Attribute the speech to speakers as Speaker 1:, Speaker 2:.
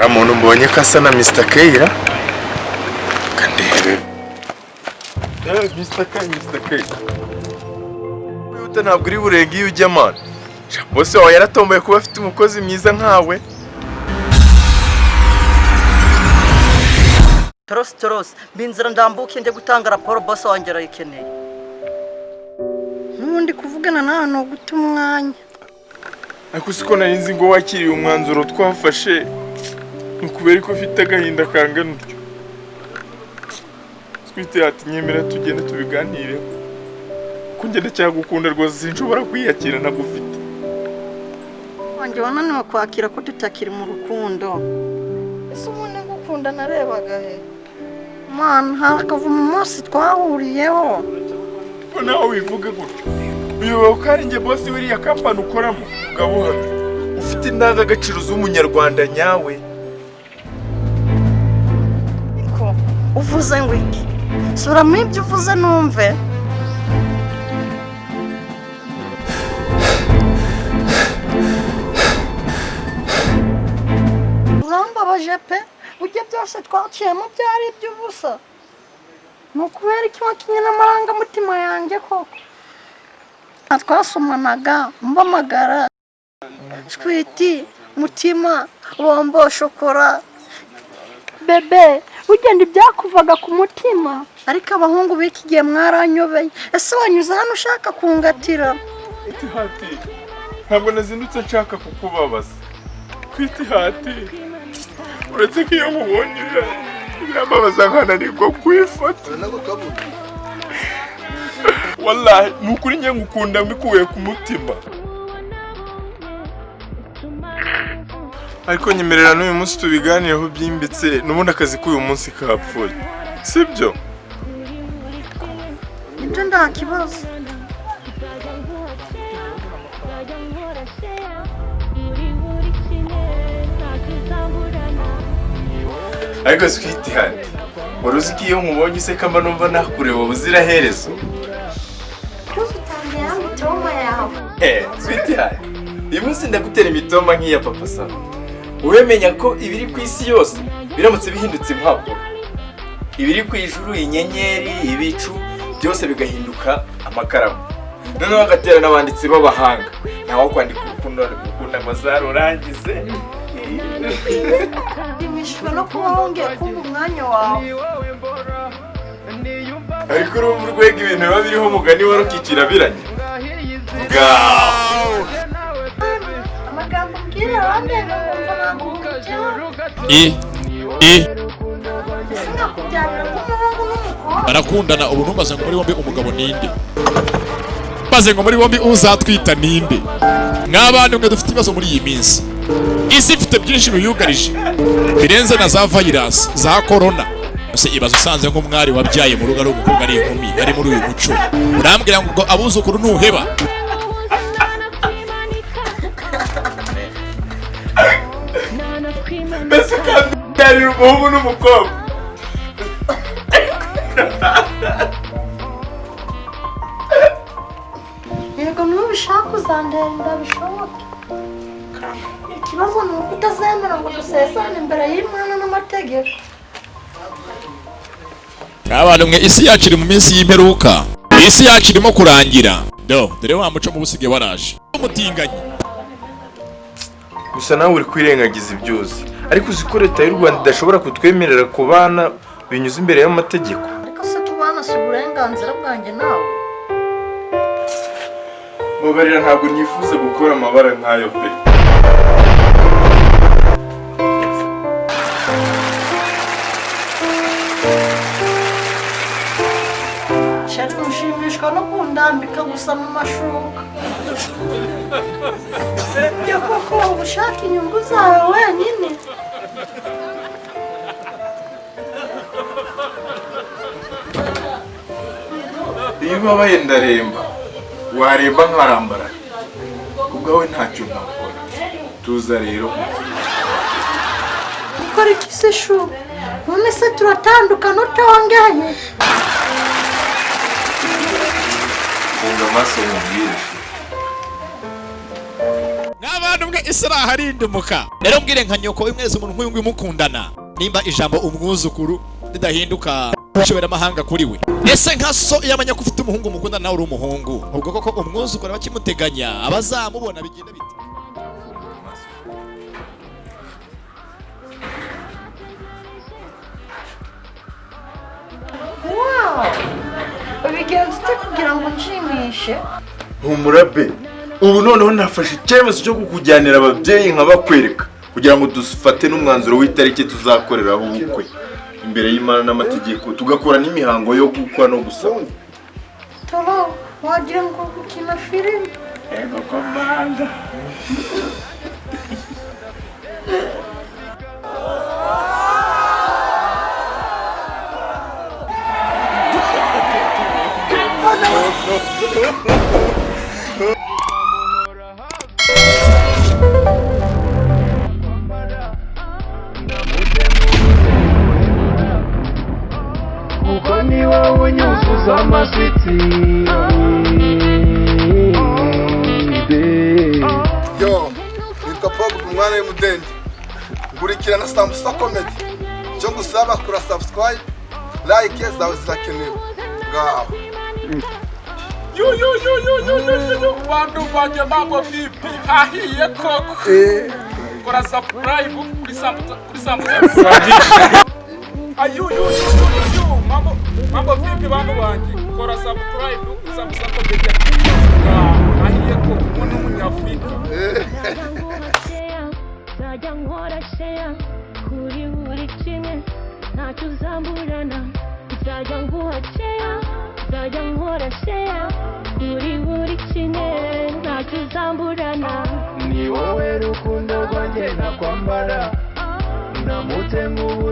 Speaker 1: Umuntu mbonye ko asa na Mr. Keira. Kandebe. Mr. Keira. Uyu ntabwo uri burenge iyo ujya man. Bose wawe yaratomboye kuba afite umukozi mwiza nkawe.
Speaker 2: Toros binzira ndambuke nje gutanga raporo boss wanjye arayikeneye. Nundi kuvugana nawe no guta umwanya.
Speaker 1: Ariko siko narinzi ngo wakiriye umwanzuro twafashe. Nukubera ko ufite agahinda kangana utyo. Twite ati nyemera tugende tubiganire. Ko ngende cyagukunda rwose sinshobora kwiyakira nagufite.
Speaker 2: Wanjye wananiwe kwakira ko tutakiri mu rukundo. Ese umuntu ngukunda narebaga he? Man, harakavu mu munsi twahuriyeho.
Speaker 1: Ko nawe wivuge gutyo. Uyu ukari nge boss wiriya kampani ukoramo ugabuhana. Ufite indangagaciro z'umunyarwanda nyawe.
Speaker 2: Iko uvuze ngo iki? Sura mu ibyo uvuze numve. Urambabaje pe? Ujye byose twaciyemo byari iby'ubusa. Nukubera iki wakinye n'amarangamutima yanjye koko? Twasomanaga mbamagara. Sweetie, mutima, bombo, shokora. Bebe, ugenda ibyakuvaga ku mutima. Ariko abahungu biki gihe mwaranyobeye. Ese wanyuze hano ushaka kungatira?
Speaker 1: Iti hati. Ntabwo nazindutse nshaka kukubabaza. Kwiti hati. Uretse ko iyo mubonye birababaza nkana niko kwifata. Wallahi nukuri nge ngukunda mbikuye ku mutima. Ariko nyemerera n'uyu munsi tubiganireho byimbitse n'ubundi akazi k'uyu munsi kapfuye. Sibyo?
Speaker 2: Ibyo nta kibazo.
Speaker 1: Ariko Sweetie hati. Waruzi ko iyo nkubonye iseka mba numva nakureba ubuziraherezo. Sweetie hati. Uyu munsi ndagutera imitoma nk'iya papa Saba. Uwemenya ko ibiri ku isi yose biramutse bihindutse impapuro. Ibiri ku ijuru, inyenyeri, ibicu byose bigahinduka amakaramu. Noneho agatera n'abanditsi b'abahanga. Naho kwandika urukundo gukunda amazaro urangize.
Speaker 2: Imishwe no kuba wongeye kumva umwanya wawe.
Speaker 1: Ariko urumva urwego ibintu biba biriho umugani warukikira biranye.
Speaker 2: Amagambo mbwira wamenye kumva nakubwira. Sinakubyarira nk'umuhungu n'umukobwa.
Speaker 3: Barakundana ubu ntumaze ngo muri bombi umugabo ninde? Maze ngo muri bombi uzatwita ninde? Nk'abandi mwe dufite ibibazo muri iyi minsi. Isi ifite byinshi biyugarije. Birenze na za virus, za corona. Ese ibazo usanze nk'umwari wabyaye mu rugo ari umukobwa ari inkumi ari muri uyu muco. Urambwira ngo abuzukuru ntuheba.
Speaker 1: Mbese kandi umuhungu n'umukobwa.
Speaker 2: Yego nubishaka uzandenda bishoboke. Ikibazo ni uko utazemera ngo dusesane imbere y'Imana n'amategeko.
Speaker 3: Abantu mwe isi yacu iri mu minsi y'imperuka. Isi yacu irimo kurangira. Dore wa muco mu busige waraje. Umutinganyi.
Speaker 1: Gusa nawe uri kwirengagiza ibyuzi. Ariko uzi ko leta y'u Rwanda idashobora kutwemerera kubana binyuze imbere y'amategeko.
Speaker 2: Ariko se tubana si uburenganzira bwanjye nawe.
Speaker 1: Mubarira ntabwo nifuza gukora amabara nk'ayo pe.
Speaker 2: Shaka ushimishwa no kundambika gusa mu mashuka. Byo koko ushaka inyungu zawe wenyine.
Speaker 1: Iyo ubabaye ndaremba. Waremba nkarambara. Ubwawe ntacyo nakora. Tuza rero.
Speaker 2: Ukora iki se shu? None se turatandukana utongeye?
Speaker 1: Funga amaso mubwire.
Speaker 3: Ngaba mwana umwe Israha arindimuka. Rero mbwire nka nyoko w'imwezi umuntu nk'uyu nguyu mukundana nimba ijambo umwuzukuru ridahinduka ushobora amahanga kuri we. Ese nka so yamanya ko ufite umuhungu mukundana nawe uri umuhungu, ubwo koko umwuzukuru bakimuteganya abazamubona bigenda bite?
Speaker 2: Wow! Ubigenza ute kugira ngo nshimishe?
Speaker 1: Humura be, ubu noneho nafashe icyemezo cyo kukujyanira ababyeyi nkabakwereka kugira ngo dufate n'umwanzuro w'itariki tuzakoreraho ubukwe imbere y'Imana n'amategeko, tugakora n'imihango yo gukwa no gusaba.
Speaker 2: Toro, wagira ngo gukina filime?
Speaker 1: Ego komanda.
Speaker 4: Kuko ni wowe unyuzuza amaswiti.
Speaker 5: Yo, nitwa Paul umwana w'umudende. Nkurikirana Sambusa Comedy. Cyo ngusaba kura subscribe, like zawe zirakenewe. Ngaho.
Speaker 6: Yo, bantu banje mambo vipi? Ahiye koko. Kora subscribe kuri Sambusa. Ayu, mambo vipi bantu banje? Kora subscribe kuri Sambusa Comedy. Ahiye koko umuntu w'umunyafrika.
Speaker 7: Zajya nkora share kuri buri kimwe ntacyo uzamburana. Zajya nguha share, zajya nkora share kuri buri kimwe ntacyo uzamburana.
Speaker 4: Ni wowe rukundo rwanjye nakwambara. Ndamutse nk'ubu